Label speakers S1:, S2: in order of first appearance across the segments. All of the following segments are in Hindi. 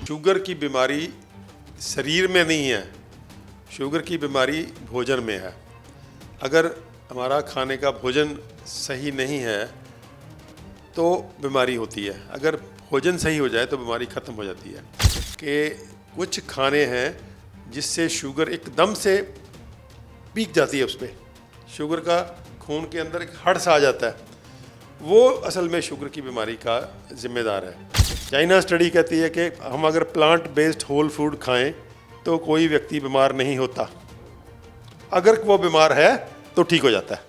S1: शुगर की बीमारी शरीर में नहीं है, शुगर की बीमारी भोजन में है। अगर हमारा खाने का भोजन सही नहीं है तो बीमारी होती है, अगर भोजन सही हो जाए तो बीमारी ख़त्म हो जाती है। कि कुछ खाने हैं जिससे शुगर एकदम से पीक जाती है, उस पर शुगर का खून के अंदर एक हड़ सा आ जाता है, वो असल में शुगर की बीमारी का जिम्मेदार है। चाइना स्टडी कहती है कि हम अगर प्लांट बेस्ड होल फूड खाएं तो कोई व्यक्ति बीमार नहीं होता, अगर वो बीमार है तो ठीक हो जाता है।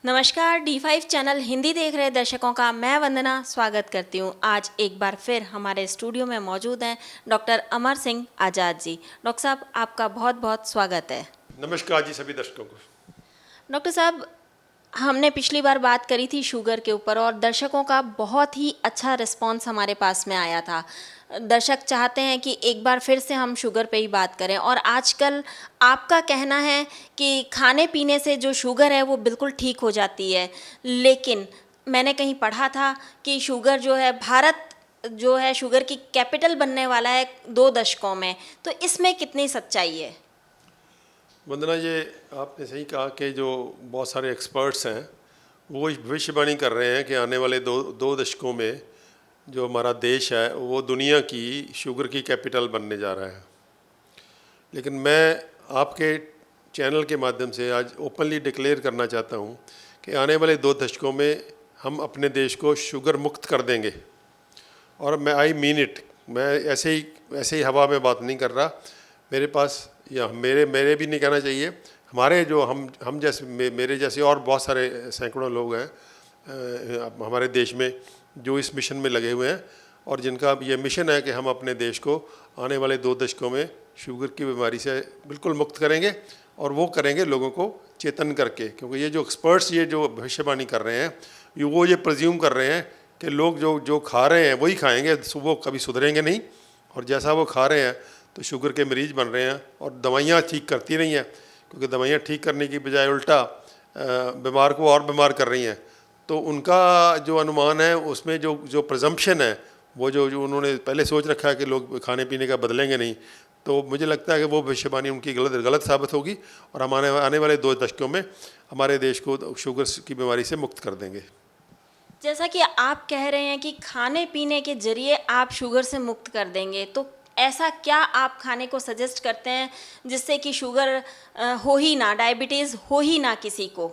S2: नमस्कार, D5 चैनल हिंदी देख रहे दर्शकों का मैं वंदना स्वागत करती हूँ। आज एक बार फिर हमारे स्टूडियो में मौजूद हैं डॉक्टर अमर सिंह आज़ाद जी। डॉक्टर साहब, आपका बहुत बहुत स्वागत है।
S1: नमस्कार जी सभी दर्शकों को।
S2: डॉक्टर साहब, हमने पिछली बार बात करी थी शुगर के ऊपर और दर्शकों का बहुत ही अच्छा रिस्पांस हमारे पास में आया था। दर्शक चाहते हैं कि एक बार फिर से हम शुगर पे ही बात करें, और आजकल आपका कहना है कि खाने पीने से जो शुगर है वो बिल्कुल ठीक हो जाती है, लेकिन मैंने कहीं पढ़ा था कि शुगर जो है, भारत जो है शुगर की कैपिटल बनने वाला है 2 दशकों में, तो इसमें कितनी सच्चाई है?
S1: वंदना, ये आपने सही कहा कि जो बहुत सारे एक्सपर्ट्स हैं वो भविष्यवाणी कर रहे हैं कि आने वाले दो दशकों में जो हमारा देश है वो दुनिया की शुगर की कैपिटल बनने जा रहा है। लेकिन मैं आपके चैनल के माध्यम से आज ओपनली डिक्लेयर करना चाहता हूँ कि आने वाले 2 दशकों में हम अपने देश को शुगर मुक्त कर देंगे। और मैं आई मीन इट, मैं ऐसे ही हवा में बात नहीं कर रहा। मेरे पास या मेरे भी नहीं कहना चाहिए, हमारे जो हम जैसे मेरे जैसे और बहुत सारे सैकड़ों लोग हैं हमारे देश में जो इस मिशन में लगे हुए हैं, और जिनका ये मिशन है कि हम अपने देश को आने वाले 2 दशकों में शुगर की बीमारी से बिल्कुल मुक्त करेंगे। और वो करेंगे लोगों को चेतन करके, क्योंकि ये जो एक्सपर्ट्स ये जो भविष्यवाणी कर रहे हैं वो ये प्रज्यूम कर रहे हैं कि लोग जो खा रहे हैं वही खाएंगे, वो कभी सुधरेंगे नहीं, और जैसा वो खा रहे हैं तो शुगर के मरीज बन रहे हैं। और दवाइयाँ ठीक करती नहीं हैं, क्योंकि दवाइयाँ ठीक करने की बजाय उल्टा बीमार को और बीमार कर रही हैं। तो उनका जो अनुमान है उसमें जो प्रजम्पशन है, वो जो उन्होंने पहले सोच रखा है कि लोग खाने पीने का बदलेंगे नहीं, तो मुझे लगता है कि वो भविष्यवाणी उनकी गलत साबित होगी, और हम आने वाले 2 दशकों में हमारे देश को शुगर की बीमारी से मुक्त कर देंगे।
S2: जैसा कि आप कह रहे हैं कि खाने पीने के जरिए आप शुगर से मुक्त कर देंगे, तो ऐसा क्या आप खाने को सजेस्ट करते हैं जिससे कि शुगर हो ही ना, डायबिटीज़ हो ही ना किसी को?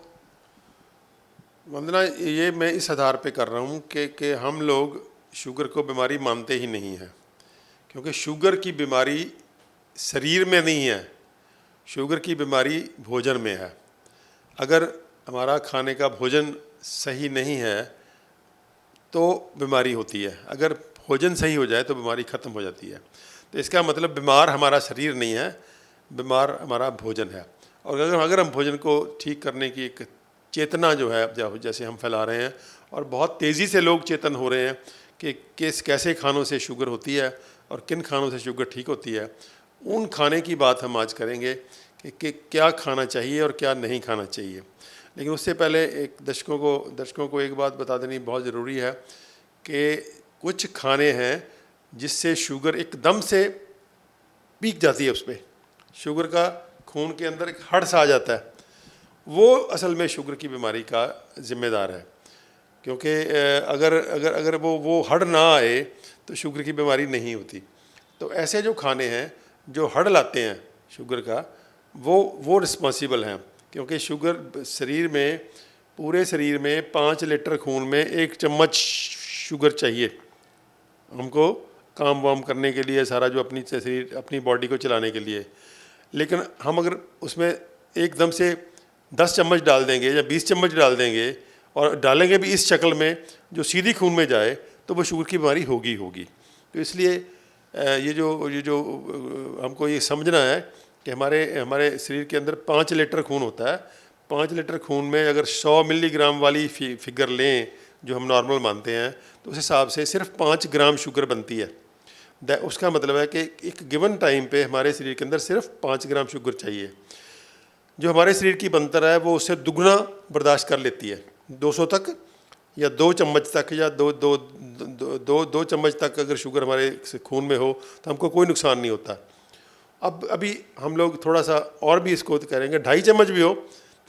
S1: वंदना, ये मैं इस आधार पे कर रहा हूँ कि हम लोग शुगर को बीमारी मानते ही नहीं हैं, क्योंकि शुगर की बीमारी शरीर में नहीं है, शुगर की बीमारी भोजन में है। अगर हमारा खाने का भोजन सही नहीं है तो बीमारी होती है, अगर भोजन सही हो जाए तो बीमारी ख़त्म हो जाती है। तो इसका मतलब बीमार हमारा शरीर नहीं है, बीमार हमारा भोजन है। और अगर हम भोजन को ठीक करने की एक चेतना जो है जैसे हम फैला रहे हैं, और बहुत तेज़ी से लोग चेतन हो रहे हैं कि कैसे खानों से शुगर होती है और किन खानों से शुगर ठीक होती है, उन खाने की बात हम आज करेंगे कि क्या खाना चाहिए और क्या नहीं खाना चाहिए। लेकिन उससे पहले एक दर्शकों को एक बात बता देनी बहुत ज़रूरी है कि कुछ खाने हैं जिससे शुगर एकदम से पीक जाती है, उस पर शुगर का खून के अंदर एक हड़ सा आ जाता है, वो असल में शुगर की बीमारी का ज़िम्मेदार है। क्योंकि अगर वो हड़ ना आए तो शुगर की बीमारी नहीं होती। तो ऐसे जो खाने हैं जो हड़ लाते हैं शुगर का, वो रिस्पॉन्सिबल हैं, क्योंकि शुगर शरीर में, पूरे शरीर में 5 लीटर खून में 1 चम्मच शुगर चाहिए हमको काम वाम करने के लिए, सारा जो अपनी बॉडी को चलाने के लिए। लेकिन हम अगर उसमें एकदम से 10 चम्मच डाल देंगे या 20 चम्मच डाल देंगे, और डालेंगे भी इस शक्ल में जो सीधी खून में जाए, तो वो शुगर की बीमारी होगी। तो इसलिए ये जो हमको ये समझना है कि हमारे शरीर के अंदर 5 लीटर खून होता है। 5 लीटर खून में अगर 100 मिलीग्राम वाली फिगर लें जो हम नॉर्मल मानते हैं, तो उस हिसाब से सिर्फ 5 ग्राम शुगर बनती है। उसका मतलब है कि एक गिवन टाइम पे हमारे शरीर के अंदर सिर्फ 5 ग्राम शुगर चाहिए। जो हमारे शरीर की बनतर है वो उससे दुगना बर्दाश्त कर लेती है, 200 तक या 2 चम्मच तक या दो चम्मच तक अगर शुगर हमारे खून में हो तो हमको कोई नुकसान नहीं होता। अब अभी हम लोग थोड़ा सा और भी इसको करेंगे, 2.5 चम्मच भी हो,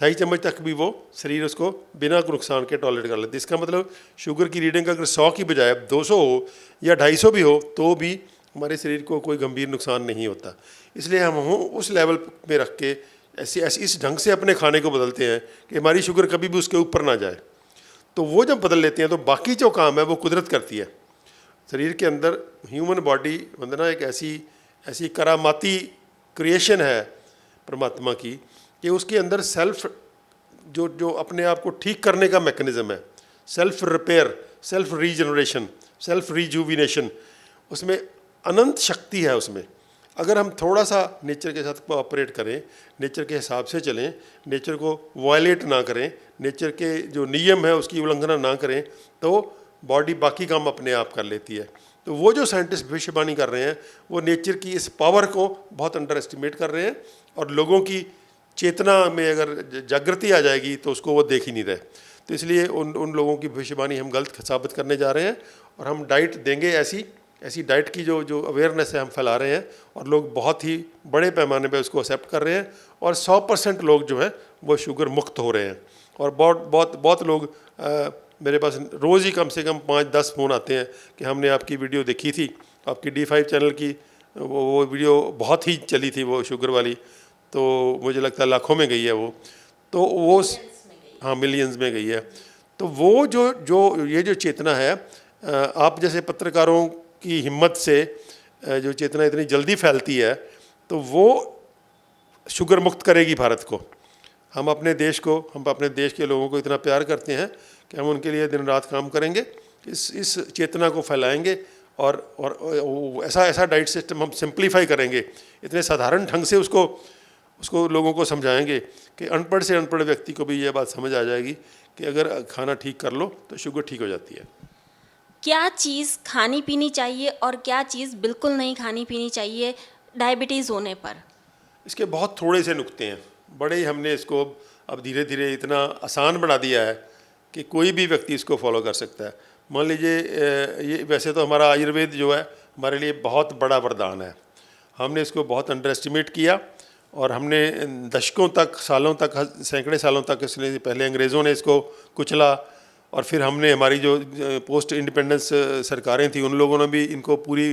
S1: 2.5 चम्मच तक भी वो शरीर उसको बिना नुकसान के टॉलरेट कर लेते। इसका मतलब शुगर की रीडिंग अगर 100 की बजाय 200 हो या 250 भी हो तो भी हमारे शरीर को कोई गंभीर नुकसान नहीं होता। इसलिए हम उस लेवल में रख के इस ढंग से अपने खाने को बदलते हैं कि हमारी शुगर कभी भी उसके ऊपर ना जाए। तो वो जब बदल लेते हैं तो बाकी जो काम है वो कुदरत करती है। शरीर के अंदर ह्यूमन बॉडी वंदना एक ऐसी करामाती क्रिएशन है परमात्मा की कि उसके अंदर सेल्फ जो अपने आप को ठीक करने का मैकेनिज़्म है, self repair, self regeneration, self rejuvenation, उसमें अनंत शक्ति है उसमें। अगर हम थोड़ा सा नेचर के साथ कोऑपरेट करें, नेचर के हिसाब से चलें, नेचर को वायलेट ना करें, नेचर के जो नियम है उसकी उल्लंघना ना करें, तो बॉडी बाकी काम अपने आप कर लेती है। तो वो जो साइंटिस्ट भविष्यवाणी कर रहे हैं वो नेचर की इस पावर को बहुत अंडर एस्टिमेट कर रहे हैं, और लोगों की चेतना में अगर जागृति आ जाएगी तो उसको वो देख ही नहीं रहे। तो इसलिए उन लोगों की भविष्यवाणी हम गलत साबित करने जा रहे हैं, और हम डाइट देंगे ऐसी डाइट की जो अवेयरनेस है हम फैला रहे हैं, और लोग बहुत ही बड़े पैमाने पे उसको एक्सेप्ट कर रहे हैं, और 100% लोग जो हैं वो शुगर मुक्त हो रहे हैं। और बहुत लोग मेरे पास रोज़ ही कम से कम 5-10 फ़ोन आते हैं कि हमने आपकी वीडियो देखी थी, आपकी D5 चैनल की वो वीडियो बहुत ही चली थी वो शुगर वाली, तो मुझे लगता है लाखों में गई है वो, तो वो हाँ मिलियंस में गई है। तो वो जो ये जो चेतना है, आप जैसे पत्रकारों की हिम्मत से जो चेतना इतनी जल्दी फैलती है, तो वो शुगर मुक्त करेगी भारत को। हम अपने देश के लोगों को इतना प्यार करते हैं कि हम उनके लिए दिन रात काम करेंगे, इस चेतना को फैलाएंगे, और ऐसा डाइट सिस्टम हम सिंप्लीफाई करेंगे, इतने साधारण ढंग से उसको लोगों को समझाएंगे कि अनपढ़ से अनपढ़ व्यक्ति को भी ये बात समझ आ जाएगी कि अगर खाना ठीक कर लो तो शुगर ठीक हो जाती है।
S2: क्या चीज़ खानी पीनी चाहिए और क्या चीज़ बिल्कुल नहीं खानी पीनी चाहिए डायबिटीज़ होने पर?
S1: इसके बहुत थोड़े से नुक्ते हैं, बड़े ही हमने इसको अब धीरे धीरे इतना आसान बना दिया है कि कोई भी व्यक्ति इसको फॉलो कर सकता है। मान लीजिए ये वैसे तो हमारा आयुर्वेद जो है हमारे लिए बहुत बड़ा वरदान है, हमने इसको बहुत अंडर एस्टिमेट किया, और हमने दशकों तक, सालों तक, सैकड़े सालों तक इसने पहले अंग्रेज़ों ने इसको कुचला, और फिर हमने हमारी जो पोस्ट इंडिपेंडेंस सरकारें थी उन लोगों ने भी इनको पूरी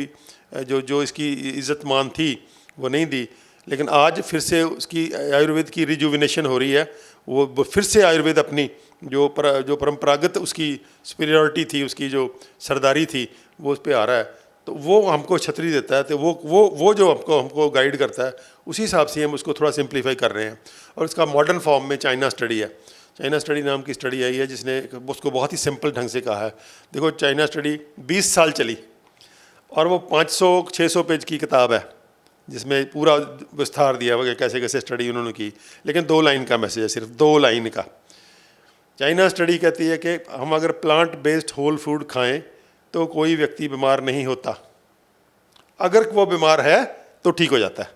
S1: जो इसकी इज़्ज़त मान थी वो नहीं दी। लेकिन आज फिर से उसकी आयुर्वेद की रिजुविनेशन हो रही है, वो फिर से आयुर्वेद अपनी जो परंपरागत उसकी सुपीरियरिटी थी, उसकी जो सरदारी थी, वो उस पर आ रहा है। तो वो हमको छतरी देता है, तो वो जो हमको गाइड करता है, उसी हिसाब से हम उसको थोड़ा सिंप्लीफाई कर रहे हैं। और इसका मॉडर्न फॉर्म में चाइना स्टडी है, चाइना स्टडी नाम की स्टडी आई है जिसने उसको बहुत ही सिंपल ढंग से कहा है। देखो चाइना स्टडी 20 साल चली, और वो 500-600 पेज की किताब है जिसमें पूरा विस्तार दिया हुआ कि कैसे कैसे स्टडी उन्होंने की, लेकिन 2 लाइन का मैसेज है, सिर्फ 2 लाइन का। चाइना स्टडी कहती है कि हम अगर प्लांट बेस्ड होल फूड खाएं तो कोई व्यक्ति बीमार नहीं होता, अगर वो बीमार है तो ठीक हो जाता है।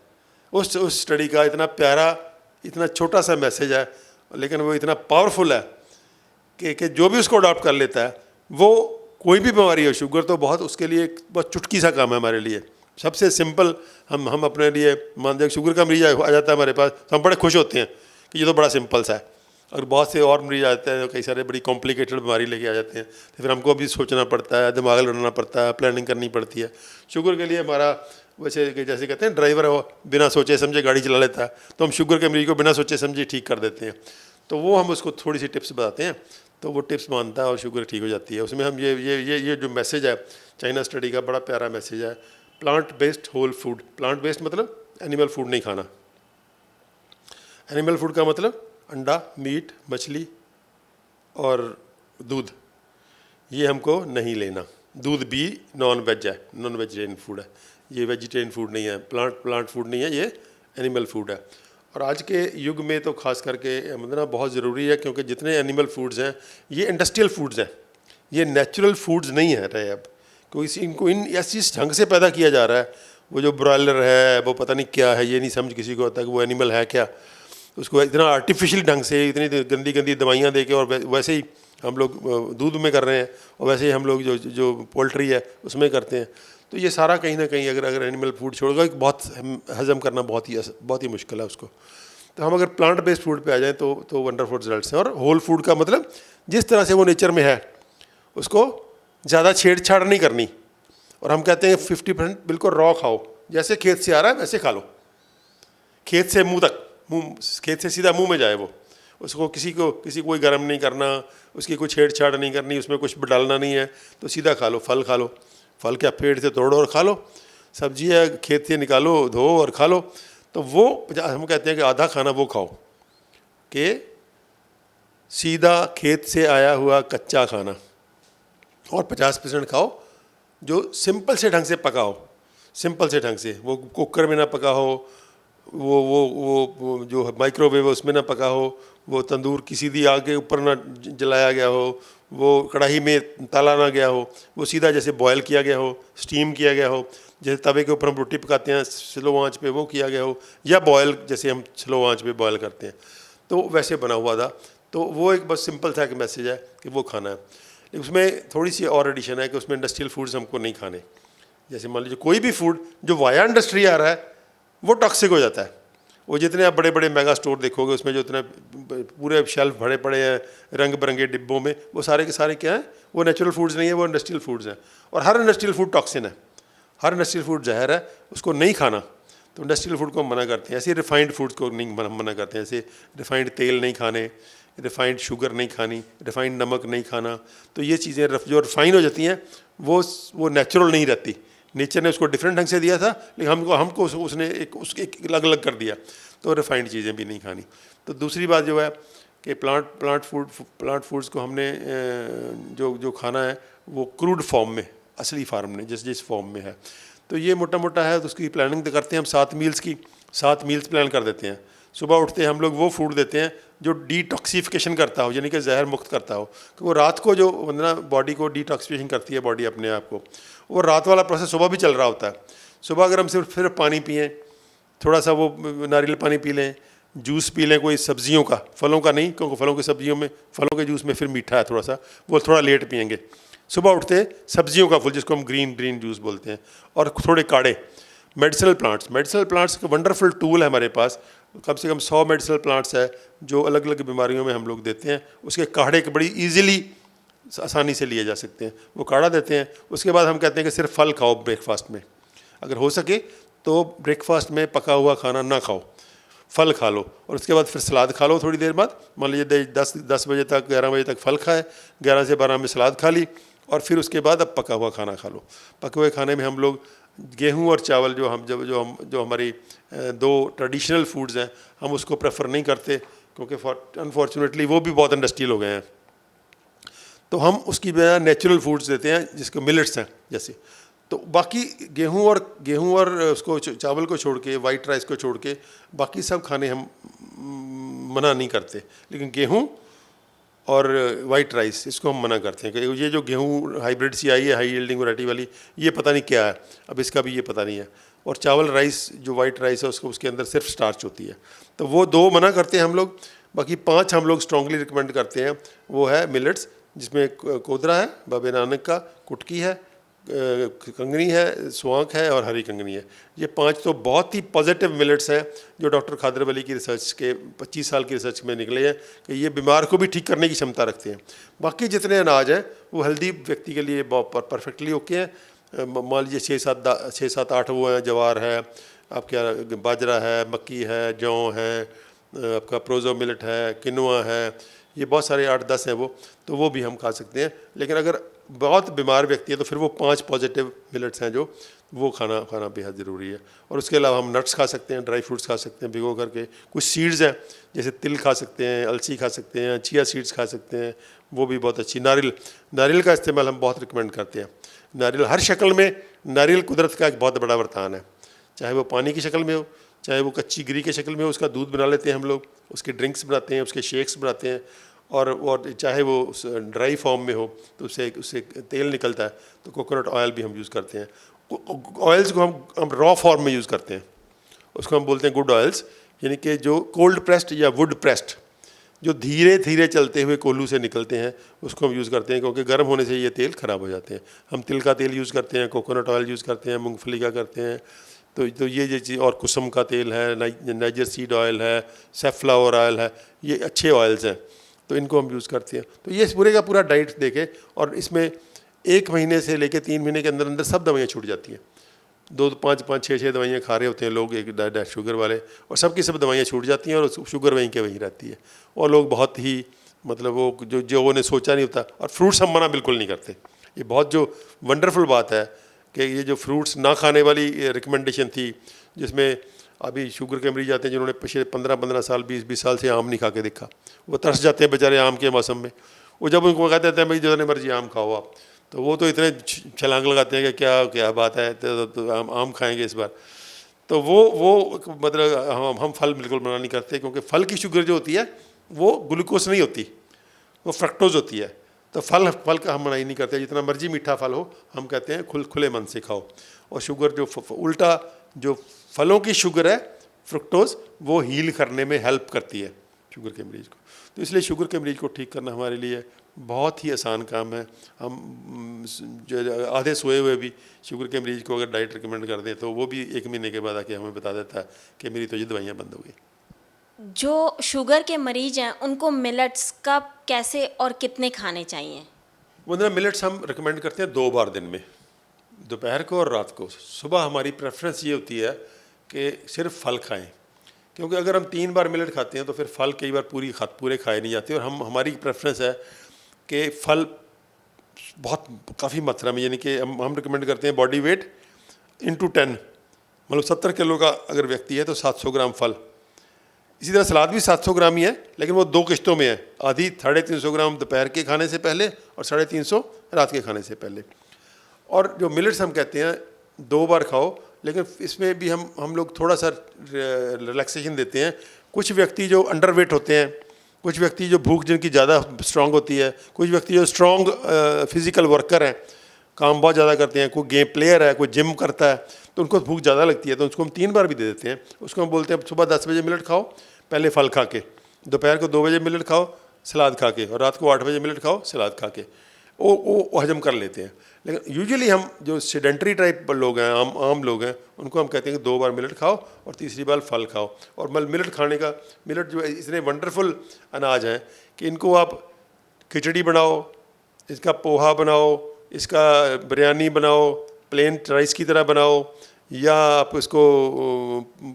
S1: उस स्टडी का इतना प्यारा, इतना छोटा सा मैसेज है, लेकिन वो इतना पावरफुल है कि जो भी उसको अडॉप्ट कर लेता है, वो कोई भी बीमारी हो, शुगर तो बहुत उसके लिए बहुत चुटकी सा काम है हमारे लिए, सबसे सिंपल। हम अपने लिए मान लीजिए शुगर का मरीज आ जाता है हमारे पास, तो हम बड़े खुश होते हैं कि ये तो बड़ा सिंपल सा है। और बहुत से और मरीज आते हैं, कई सारे बड़ी कॉम्प्लिकेटेड बीमारी लेके आ जाते हैं, तो फिर हमको भी सोचना पड़ता है, दिमाग लड़ना पड़ता है, प्लानिंग करनी पड़ती है। शुगर के लिए हमारा वैसे जैसे कहते हैं ड्राइवर हो बिना सोचे समझे गाड़ी चला लेता है, तो हम शुगर के मरीज को बिना सोचे समझे ठीक कर देते हैं। तो वो हम उसको थोड़ी सी टिप्स बताते हैं, तो वो टिप्स मानता है और शुगर ठीक हो जाती है। उसमें हम ये जो मैसेज है चाइना स्टडी का, बड़ा प्यारा मैसेज है, plant based whole food. Plant based मतलब एनिमल फूड नहीं खाना। एनिमल फूड का मतलब अंडा, मीट, मछली और दूध, ये हमको नहीं लेना। दूध भी नॉन वेज है, नॉन वेजिटेरियन फूड है, ये वेजिटेरियन फूड नहीं है, प्लांट फूड नहीं है, ये एनिमल फूड है। और आज के युग में तो खास करके मतलब बहुत ज़रूरी है, क्योंकि जितने एनिमल फूड्स हैं ये इंडस्ट्रियल फूड्स हैं, ये नेचुरल फूड्स नहीं है रहे अब, क्योंकि इनको ऐसी ढंग से पैदा किया जा रहा है। वो जो ब्रॉयलर है वो पता नहीं क्या है, ये नहीं समझ किसी को आता कि वो एनिमल है क्या। उसको इतना आर्टिफिशियल ढंग से इतनी गंदी दवाइयाँ दे के और वैसे ही हम लोग दूध में कर रहे हैं, और वैसे ही हम लोग जो पोल्ट्री है उसमें करते हैं। तो ये सारा कहीं ना कहीं अगर एनिमल फूड छोड़ेगा, बहुत हजम करना बहुत ही मुश्किल है उसको। तो हम अगर प्लांट बेस्ड फूड पे आ जाएं तो वंडरफुल रिजल्ट्स हैं। और होल फूड का मतलब जिस तरह से वो नेचर में है उसको ज़्यादा छेड़छाड़ नहीं करनी। और हम कहते हैं 50% बिल्कुल रॉ खाओ, जैसे खेत से आ रहा है वैसे खा लो, खेत से मुंह तक, खेत से सीधा मुंह में जाए वो। उसको किसी को कोई गर्म नहीं करना, उसकी कोई छेड़छाड़ नहीं करनी, उसमें कुछ डालना नहीं है, तो सीधा खा लो। फल खा लो, फल क्या पेड़ से तोड़ो और खा लो, सब्जी है खेत से निकालो, धो और खा लो। तो वो हम कहते हैं कि आधा खाना वो खाओ कि सीधा खेत से आया हुआ कच्चा खाना, और 50% खाओ जो सिंपल से ढंग से पका हो, सिंपल से ढंग से, वो कुकर में ना पका हो, वो जो माइक्रोवेव है उसमें ना पका हो, वो तंदूर की सीधी आग के ऊपर ना जलाया गया हो, वो कढ़ाई में तला ना गया हो, वो सीधा जैसे बॉयल किया गया हो, स्टीम किया गया हो, जैसे तवे के ऊपर हम रोटी पकाते हैं स्लो आंच पे वो किया गया हो, या बॉयल जैसे हम स्लो आंच पे बॉयल करते हैं, तो वैसे बना हुआ था। तो वो एक बस सिंपल सा एक मैसेज है कि वो खाना है। लेकिन उसमें थोड़ी सी और एडिशन है कि उसमें इंडस्ट्रियल फूड्स हमको नहीं खाने। जैसे मान लीजिए कोई भी फूड जो वाया इंडस्ट्री आ रहा है वो टॉक्सिक हो जाता है। वो जितने आप बड़े बड़े मेगा स्टोर देखोगे उसमें जो इतने पूरे शेल्फ भरे पड़े हैं रंग बिरंगे डिब्बों में, वो सारे के सारे क्या हैं, वो नेचुरल फूड्स नहीं है, वो इंडस्ट्रियल फूड्स हैं। और हर इंडस्ट्रियल फूड टॉक्सिन है, हर इंडस्ट्रियल फूड जहर है, उसको नहीं खाना। तो इंडस्ट्रियल फूड को हम मना करते हैं। ऐसे रिफाइंड फूड्स को नहीं मना करते हैं, जैसे रिफाइंड तेल नहीं खाने, रिफाइंड शुगर नहीं खानी, रिफाइंड नमक नहीं खाना। तो ये चीज़ें जो रिफाइन हो जाती हैं वो नेचुरल नहीं रहती। नेचर ने उसको डिफरेंट ढंग से दिया था, लेकिन हमको उसने एक अलग अलग कर दिया। तो रिफाइंड चीज़ें भी नहीं खानी। तो दूसरी बात जो है कि प्लांट फूड्स को हमने जो खाना है वो क्रूड फॉर्म में, असली फार्म में, जिस फॉर्म में है। तो ये मोटा मोटा है। तो उसकी प्लानिंग तो करते हैं हम 7 मील्स प्लान कर देते हैं। सुबह उठते हैं हम लोग वो फूड देते हैं जो डिटॉक्सिफिकेशन करता हो, यानी कि जहर मुक्त करता हो। कि वो रात को जो वंदना बॉडी को डिटॉक्सिफिकेशन करती है बॉडी अपने आप को, वो रात वाला प्रोसेस सुबह भी चल रहा होता है। सुबह अगर हम सिर्फ पानी पिएँ, थोड़ा सा वो नारियल पानी पी लें, जूस पी लें कोई सब्जियों का, फलों का नहीं, क्योंकि फलों के जूस में फिर मीठा है थोड़ा सा, वो थोड़ा लेट पिएंगे। सुबह उठते सब्जियों का फूल, जिसको हम ग्रीन जूस बोलते हैं, और थोड़े काढ़े। मेडिसिनल प्लांट्स का वंडरफुल टूल है हमारे पास। कम से कम 100 मेडिसिनल प्लांट्स है जो अलग अलग बीमारियों में हम लोग देते हैं। उसके काढ़े के बड़ी ईजिली आसानी से लिए जा सकते हैं, वो काढ़ा देते हैं। उसके बाद हम कहते हैं कि सिर्फ फल खाओ ब्रेकफास्ट में, अगर हो सके तो ब्रेकफास्ट में पका हुआ खाना ना खाओ, फल खा लो। और उसके बाद फिर सलाद खा लो थोड़ी देर बाद। मान लीजिए 10 बजे तक 11 बजे तक फल खाए, 11 से 12 में सलाद खा ली, और फिर उसके बाद अब पका हुआ खाना खा लो। पके हुए खाने में हम लोग गेहूं और चावल जो हमारी 2 ट्रेडिशनल फूड्स हैं, हम उसको प्रेफर नहीं करते, क्योंकि अनफॉर्चुनेटली वो भी बहुत इंडस्ट्रियल हो गए हैं। तो हम उसकी बजाय नेचुरल फूड्स देते हैं, जिसको मिलेट्स हैं जैसे। तो बाकी गेहूं और उसको चावल को छोड़ के, वाइट राइस को छोड़ के बाकी सब खाने हम मना नहीं करते। लेकिन गेहूं और वाइट राइस, इसको हम मना करते हैं कि ये जो गेहूं हाइब्रिड सी आई है, हाई यील्डिंग वैरायटी वाली, ये पता नहीं क्या है, अब इसका भी ये पता नहीं है। और चावल राइस जो वाइट राइस है उसके अंदर सिर्फ स्टार्च होती है। तो वो 2 मना करते हैं हम लोग। बाकी 5 हम लोग स्ट्रांगली रिकमेंड करते हैं। वो है मिलेट्स, जिसमें कोदरा है, बाबे नानक का, कुटकी है, कंगनी है, स्वांक है और हरी कंगनी है। ये 5 तो बहुत ही पॉजिटिव मिलेट्स हैं जो डॉक्टर खादर वली की रिसर्च के 25 साल की रिसर्च में निकले हैं कि ये बीमार को भी ठीक करने की क्षमता रखते हैं। बाकी जितने अनाज हैं वो हेल्दी व्यक्ति के लिए परफेक्टली ओके हैं। मान लीजिए 6-7-8 वो हैं, जवार है, आपका बाजरा है, मक्की है, जौ है, आपका प्रोजो मिलेट है, किनुआ है, ये बहुत सारे 8-10 हैं तो वो भी हम खा सकते हैं। लेकिन अगर बहुत बीमार व्यक्ति है तो फिर वो 5 पॉजिटिव मिलेट्स हैं जो वो खाना बेहद ज़रूरी है। और उसके अलावा हम नट्स खा सकते हैं, ड्राई फ्रूट्स खा सकते हैं भिगो करके। कुछ सीड्स हैं जैसे तिल खा सकते हैं, अलसी खा सकते हैं, चिया सीड्स खा सकते हैं, वो भी बहुत अच्छी। नारियल का इस्तेमाल हम बहुत रिकमेंड करते हैं। नारियल हर शक्ल में, नारियल कुदरत का एक बहुत बड़ा वरदान है, चाहे वो पानी की शक्ल में हो, चाहे वो कच्ची गिरी की शक्ल में हो, उसका दूध बना लेते हैं हम लोग, उसके ड्रिंक्स बनाते हैं, उसके शेक्स बनाते हैं। और चाहे वो ड्राई फॉर्म में हो तो उससे तेल निकलता है, तो कोकोनट ऑयल भी हम यूज़ करते हैं। ऑयल्स को हम रॉ फॉर्म में यूज़ करते हैं, उसको हम बोलते हैं गुड ऑयल्स, यानी कि जो कोल्ड प्रेस्ड या वुड प्रेस्ड, जो धीरे धीरे चलते हुए कोल्हू से निकलते हैं उसको हम यूज़ करते हैं, क्योंकि गर्म होने से ये तेल ख़राब हो जाते हैं। हम तिल का तेल यूज़ करते हैं, कोकोनट ऑयल यूज़ करते हैं, मूंगफली का करते हैं। तो ये चीज़, और कुसुम का तेल है, नाइजर सीड ऑयल है, सैफ्लावर ऑयल है, ये अच्छे ऑयल्स हैं, तो इनको हम यूज़ करते हैं। तो ये पूरे का पूरा डाइट देके, और इसमें 1 महीने से लेकर 3 महीने के अंदर अंदर सब दवाइयाँ छूट जाती हैं। 2 5 5 6 6 दवाइयाँ खा रहे होते हैं लोग, एक शुगर वाले, और सब की सब दवाइयाँ छूट जाती हैं, और शुगर वहीं के वहीं रहती है। और लोग बहुत ही मतलब वो जो उन्हें सोचा नहीं होता। और फ्रूट्स हम मना बिल्कुल नहीं करते। ये बहुत जो वंडरफुल बात है कि ये जो फ्रूट्स ना खाने वाली रिकमेंडेशन थी, जिसमें अभी शुगर के मरीज आते हैं जिन्होंने पिछले 15 साल 20 साल से आम नहीं खा के देखा, वो तरस जाते हैं बेचारे आम के मौसम में। वो जब उनको कहते हैं भाई जितने मर्जी आम खाओ आप, तो वो तो इतने छलांग लगाते हैं कि क्या क्या बात है, तो आम खाएंगे इस बार। तो वो मतलब हम फल बिल्कुल मना नहीं करते, क्योंकि फल की शुगर जो होती है वो ग्लूकोज नहीं होती, वो फ्रक्टोज होती है। तो फल का हम मना ही नहीं करते, जितना मर्जी मीठा फल हो हम कहते हैं खुले मन से खाओ। और शुगर जो उल्टा जो फलों की शुगर है फ्रुक्टोज, वो हील करने में हेल्प करती है शुगर के मरीज़ को। तो इसलिए शुगर के मरीज़ को ठीक करना हमारे लिए बहुत ही आसान काम है। हम जो आधे सोए हुए भी शुगर के मरीज़ को अगर डाइट रिकमेंड कर दें, तो वो भी 1 महीने के बाद आके हमें बता देता है कि मेरी तो ये दवाइयाँ बंद हो गई।
S2: जो शुगर के मरीज हैं उनको मिलेट्स कब, कैसे और कितने खाने चाहिए?
S1: वंदना, मिलेट्स हम रिकमेंड करते हैं 2 बार दिन में, दोपहर को और रात को। सुबह हमारी प्रेफरेंस ये होती है कि सिर्फ फल खाएं, क्योंकि अगर हम 3 बार मिलेट खाते हैं तो फिर फल कई बार पूरे खाए नहीं जाते। और हमारी प्रेफरेंस है कि फल बहुत काफ़ी मात्रा में, यानी कि हम रिकमेंड करते हैं बॉडी वेट इंटू 10, मतलब 70 किलो का अगर व्यक्ति है तो 700 ग्राम फल। इसी तरह सलाद भी 700 ग्राम ही है, लेकिन वो 2 किश्तों में है, आधी 350 ग्राम दोपहर के खाने से पहले और 350 रात के खाने से पहले। और जो मिलेट्स हम कहते हैं 2 बार खाओ, लेकिन इसमें भी हम लोग थोड़ा सा रिलैक्सेशन देते हैं। कुछ व्यक्ति जो अंडरवेट होते हैं, कुछ व्यक्ति जो भूख जिनकी ज़्यादा स्ट्रांग होती है, कुछ व्यक्ति जो स्ट्रांग फिजिकल वर्कर हैं, काम बहुत ज़्यादा करते हैं, कोई गेम प्लेयर है, कोई जिम करता है, तो उनको भूख ज़्यादा लगती है, तो उसको हम 3 बार भी दे देते हैं। उसको हम बोलते हैं सुबह 10 बजे मिलेट खाओ, पहले फल खा के, दोपहर को 2 बजे मिलेट खाओ सलाद खा के, और रात को 8 बजे मिलेट खाओ सलाद खा के। वो हजम कर लेते हैं। लेकिन यूजुअली हम जो सेडेंटरी टाइप लोग हैं, आम लोग हैं, उनको हम कहते हैं कि 2 बार मिलेट खाओ और तीसरी बार फल खाओ। और मिलेट खाने का, मिलेट जो है इतने वंडरफुल अनाज हैं कि इनको आप खिचड़ी बनाओ, इसका पोहा बनाओ, इसका बिरयानी बनाओ, प्लेन राइस की तरह बनाओ, या आप इसको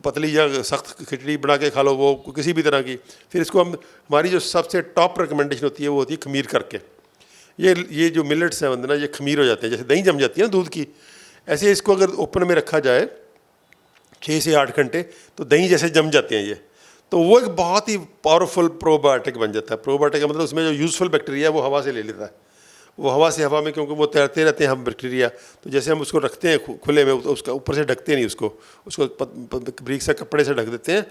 S1: पतली या सख्त खिचड़ी बना के खा लो, वो किसी भी तरह की। फिर इसको हमारी जो सबसे टॉप रिकमेंडेशन होती है वो होती है खमीर करके। ये जो मिलेट्स हैं वंदना, ये खमीर हो जाते हैं, जैसे दही जम जाती है ना दूध की, ऐसे इसको अगर ओपन में रखा जाए 6 से 8 घंटे तो दही जैसे जम जाते हैं ये। तो वो एक बहुत ही पावरफुल प्रोबायोटिक बन जाता है। प्रोबायोटिक का मतलब उसमें जो यूज़फुल बैक्टीरिया है वो हवा से ले लेता है, वो हवा में, क्योंकि वो तैरते रहते हैं हम बैक्टीरिया, तो जैसे हम उसको रखते हैं खुले में, तो उसका ऊपर से ढकते नहीं, उसको ब्रीक से कपड़े से ढक देते हैं,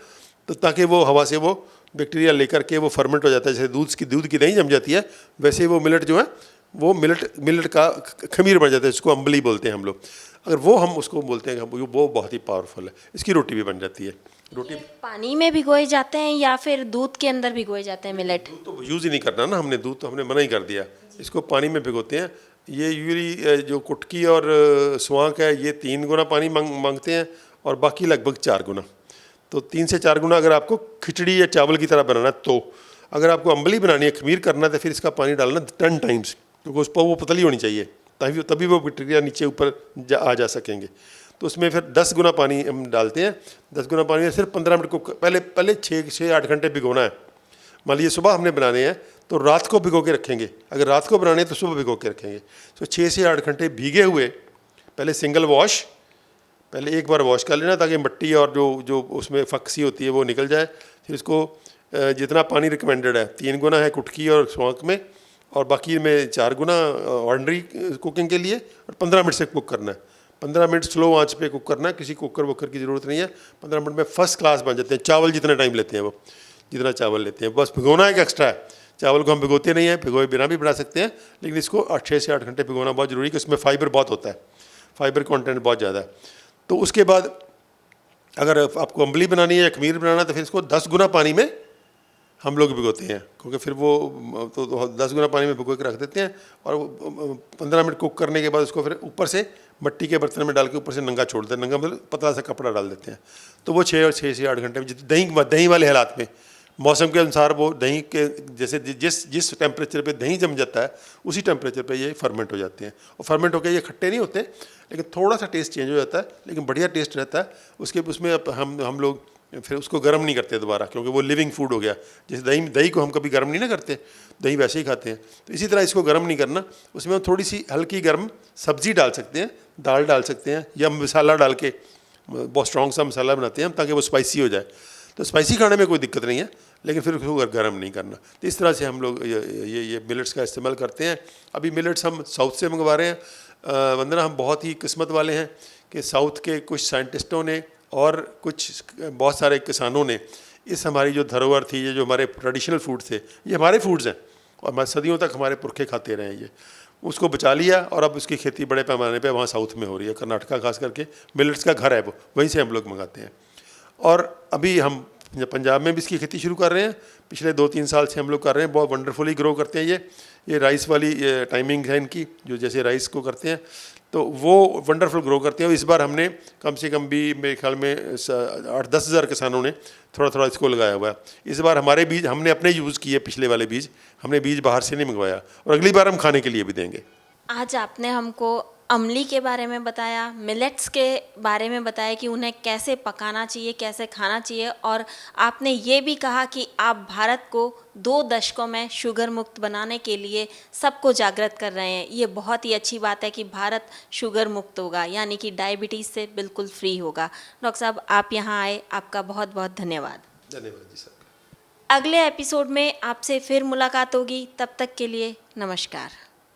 S1: तो ताकि वो हवा से वो बैक्टीरिया लेकर के वो फर्मेंट हो जाता है। जैसे दूध की दही जम जाती है, वैसे वो मिलेट जो है वो मिलेट का खमीर बन जाता है, जिसको अम्बली बोलते हैं हम लोग। अगर वो हम उसको बोलते हैं वो बहुत ही पावरफुल है। इसकी रोटी भी बन जाती है। रोटी
S2: पानी में भिगोए जाते हैं या फिर दूध के अंदर भिगोए जाते हैं मिलेट?
S1: दूध तो यूज़ ही नहीं करना ना हमने, दूध तो हमने मना ही कर दिया। इसको पानी में भिगोते हैं। ये यूजली जो कुटकी और स्वांक है ये 3 गुना पानी मांगते हैं, और बाकी लगभग 4 गुना। तो 3 से 4 गुना अगर आपको खिचड़ी या चावल की तरह बनाना है। तो अगर आपको अम्बली बनानी है, खमीर करना है, तो फिर इसका पानी डालना 10 टाइम्स, क्योंकि उस पर वो पतली होनी चाहिए, तभी वो बैक्टीरिया नीचे ऊपर आ जा सकेंगे। तो उसमें फिर 10 गुना पानी हम डालते हैं। 10 गुना पानी में सिर्फ 15 मिनट को पहले 6 से 8 घंटे भिगोना है। मान लीजिए सुबह हमने बनाने हैं तो रात को भिगो के रखेंगे, अगर रात को बनाने हैं तो सुबह भिगो के रखेंगे। तो 6 से 8 घंटे भीगे हुए, पहले सिंगल वॉश, पहले एक बार वॉश कर लेना ताकि मिट्टी और जो उसमें फक्सी होती है वो निकल जाए। फिर इसको जितना पानी रिकमेंडेड है 3 गुना है कुटकी और स्वांक में, और बाकी में 4 गुना ऑर्डनरी कुकिंग के लिए, और 15 मिनट से कुक करना है। 15 मिनट स्लो आंच पे कुक करना है, किसी कुकर वुकर की ज़रूरत नहीं है। 15 मिनट में फर्स्ट क्लास बन जाते हैं। चावल जितना टाइम लेते हैं वो, जितना चावल लेते हैं, बस भिगोना एक एक्स्ट्रा है। चावल को हम भिगोते नहीं हैं, भिगोए बिना भी बना सकते हैं, लेकिन इसको 6 से 8 घंटे भिगोना बहुत ज़रूरी है, कि उसमें फाइबर बहुत होता है, फाइबर कंटेंट बहुत ज़्यादा है। तो उसके बाद अगर आपको अम्बली बनानी है या खमीर बनाना है तो फिर इसको 10 गुना पानी में हम लोग भिगोते हैं, क्योंकि फिर वो तो 10 गुना पानी में भिगो के रख देते हैं और 15 मिनट कुक करने के बाद उसको फिर ऊपर से मट्टी के बर्तन में डाल के ऊपर से नंगा छोड़ देते हैं। नंगा मतलब पतला सा कपड़ा डाल देते हैं, तो वो 6 से 8 घंटे में दही वाले हालात में मौसम के अनुसार वो दही के जैसे जिस टेम्परेचर पे दही जम जाता है उसी टेम्परेचर पे ये फर्मेंट हो जाते हैं। और फर्मेंट होकर ये खट्टे नहीं होते, लेकिन थोड़ा सा टेस्ट चेंज हो जाता है, लेकिन बढ़िया टेस्ट रहता है उसके। उसमें हम लोग फिर उसको गर्म नहीं करते दोबारा, क्योंकि वो लिविंग फूड हो गया। जैसे दही को हम कभी गर्म नहीं ना करते, दही वैसे ही खाते हैं, तो इसी तरह इसको गर्म नहीं करना। उसमें हम थोड़ी सी हल्की गर्म सब्जी डाल सकते हैं, दाल डाल सकते हैं, या मसाला डाल के बहुत स्ट्रॉन्ग सा मसाला बनाते हैं हम, ताकि वो स्पाइसी हो जाए। तो स्पाइसी खाने में कोई दिक्कत नहीं है, लेकिन फिर उसको गर्म नहीं करना। तो इस तरह से हम लोग ये मिलेट्स का इस्तेमाल करते हैं। अभी मिलेट्स हम साउथ से मंगवा रहे हैं। वंदना, हम बहुत ही किस्मत वाले हैं कि साउथ के कुछ साइंटिस्टों ने और कुछ बहुत सारे किसानों ने इस हमारी जो धरोहर थी, ये जो हमारे ट्रेडिशनल फूड थे, ये हमारे फूड्स हैं और हमारे सदियों तक हमारे पुरखे खाते रहे हैं, ये उसको बचा लिया। और अब उसकी खेती बड़े पैमाने पे वहाँ साउथ में हो रही है। कर्नाटका खास करके मिलेट्स का घर है वो, वहीं से हम लोग मंगाते हैं। और अभी हम पंजाब में भी इसकी खेती शुरू कर रहे हैं। पिछले 2-3 साल से हम लोग कर रहे हैं। बहुत वंडरफुली ग्रो करते हैं ये राइस वाली टाइमिंग है इनकी, जो जैसे राइस को करते हैं तो वो वंडरफुल ग्रो करते हैं। इस बार हमने कम से कम भी मेरे ख्याल में 8-10 हज़ार किसानों ने थोड़ा थोड़ा इसको लगाया हुआ है। इस बार हमारे बीज हमने अपने यूज़ किए, पिछले वाले बीज हमने बीज बाहर से नहीं मंगवाया, और अगली बार हम खाने के लिए भी देंगे।
S2: आज आपने हमको अमली के बारे में बताया, मिलेट्स के बारे में बताया कि उन्हें कैसे पकाना चाहिए, कैसे खाना चाहिए, और आपने ये भी कहा कि आप भारत को 2 दशकों में शुगर मुक्त बनाने के लिए सबको जागृत कर रहे हैं। ये बहुत ही अच्छी बात है कि भारत शुगर मुक्त होगा, यानी कि डायबिटीज़ से बिल्कुल फ्री होगा। डॉक्टर साहब, आप यहाँ आए, आपका बहुत बहुत धन्यवाद।
S1: धन्यवाद जी सर।
S2: अगले एपिसोड में आपसे फिर मुलाकात होगी, तब तक के लिए नमस्कार।